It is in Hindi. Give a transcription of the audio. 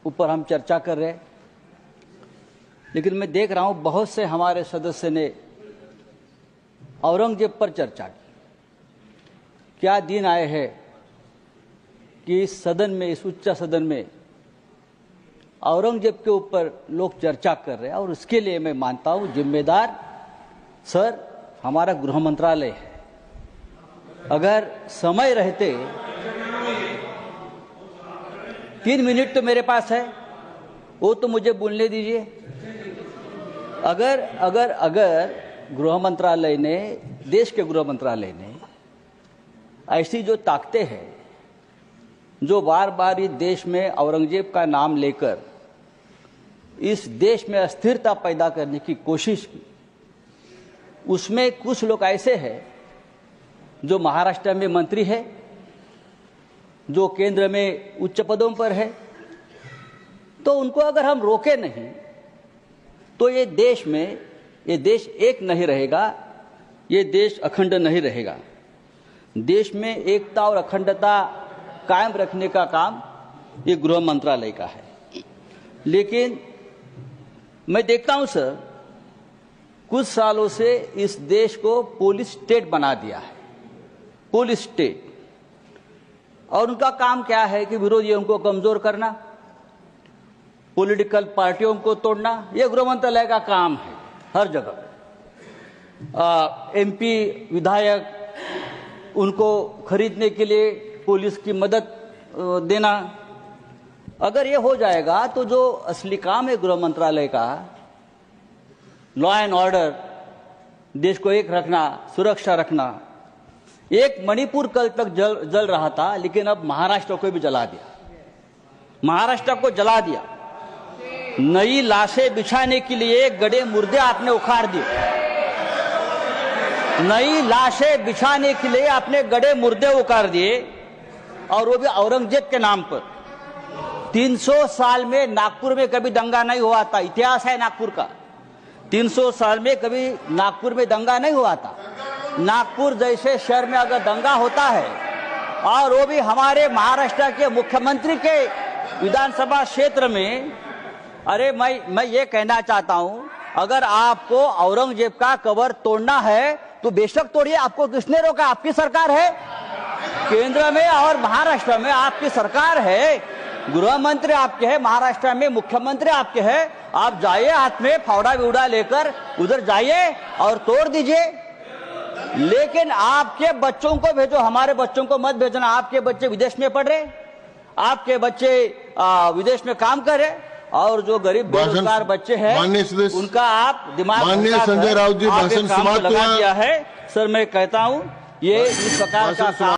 ऊपर हम चर्चा कर रहे हैं, लेकिन मैं देख रहा हूं बहुत से हमारे सदस्य ने औरंगजेब पर चर्चा की। क्या दिन आए हैं कि इस सदन में, इस उच्च सदन में औरंगजेब के ऊपर लोग चर्चा कर रहे हैं, और उसके लिए मैं मानता हूं जिम्मेदार सर हमारा गृह मंत्रालय है। अगर समय रहते 3 मिनट तो मेरे पास है, वो तो मुझे बोलने दीजिए। अगर गृह मंत्रालय ने, देश के गृह मंत्रालय ने ऐसी जो ताकतें हैं, जो बार बार इस देश में औरंगजेब का नाम लेकर इस देश में अस्थिरता पैदा करने की कोशिश की, उसमें कुछ लोग ऐसे हैं जो महाराष्ट्र में मंत्री है, जो केंद्र में उच्च पदों पर है, तो उनको अगर हम रोके नहीं तो ये देश एक नहीं रहेगा, ये देश अखंड नहीं रहेगा। देश में एकता और अखंडता कायम रखने का काम ये गृह मंत्रालय का है। लेकिन मैं देखता हूं सर, कुछ सालों से इस देश को पुलिस स्टेट बना दिया है, पुलिस स्टेट। और उनका काम क्या है कि विरोधियों को कमजोर करना, पॉलिटिकल पार्टियों को तोड़ना, यह गृह मंत्रालय का काम है हर जगह। एमपी विधायक उनको खरीदने के लिए पुलिस की मदद देना। अगर ये हो जाएगा तो जो असली काम है गृह मंत्रालय का, लॉ एंड ऑर्डर, देश को एक रखना, सुरक्षा रखना, एक मणिपुर कल तक जल रहा था, लेकिन अब महाराष्ट्र को भी जला दिया, महाराष्ट्र को जला दिया। नई लाशें बिछाने के लिए गड़े मुर्दे आपने उखाड़ दिए, नई लाशें बिछाने के लिए आपने गड़े मुर्दे उखाड़ दिए, और वो भी औरंगजेब के नाम पर। 300 साल में नागपुर में कभी दंगा नहीं हुआ था, इतिहास है नागपुर का। 300 साल में कभी नागपुर में दंगा नहीं हुआ था। नागपुर जैसे शहर में अगर दंगा होता है, और वो भी हमारे महाराष्ट्र के मुख्यमंत्री के विधानसभा क्षेत्र में, अरे मैं ये कहना चाहता हूं, अगर आपको औरंगजेब का कबर तोड़ना है तो बेशक तोड़िए, आपको किसने रोका? आपकी सरकार है, केंद्र में और महाराष्ट्र में आपकी सरकार है, गृह मंत्री आपके हैं, महाराष्ट्र में मुख्यमंत्री आपके हैं। आप जाइए, हाथ में फावड़ा विवड़ा लेकर उधर जाइए और तोड़ दीजिए। लेकिन आपके बच्चों को भेजो, हमारे बच्चों को मत भेजना। आपके बच्चे विदेश में पढ़ रहे, आपके बच्चे विदेश में काम कर रहे, और जो गरीब बेरोजगार बच्चे हैं उनका आप दिमाग संजय राउत जी भाषण समाप्त लगा दिया है। सर मैं कहता हूं ये इस प्रकार का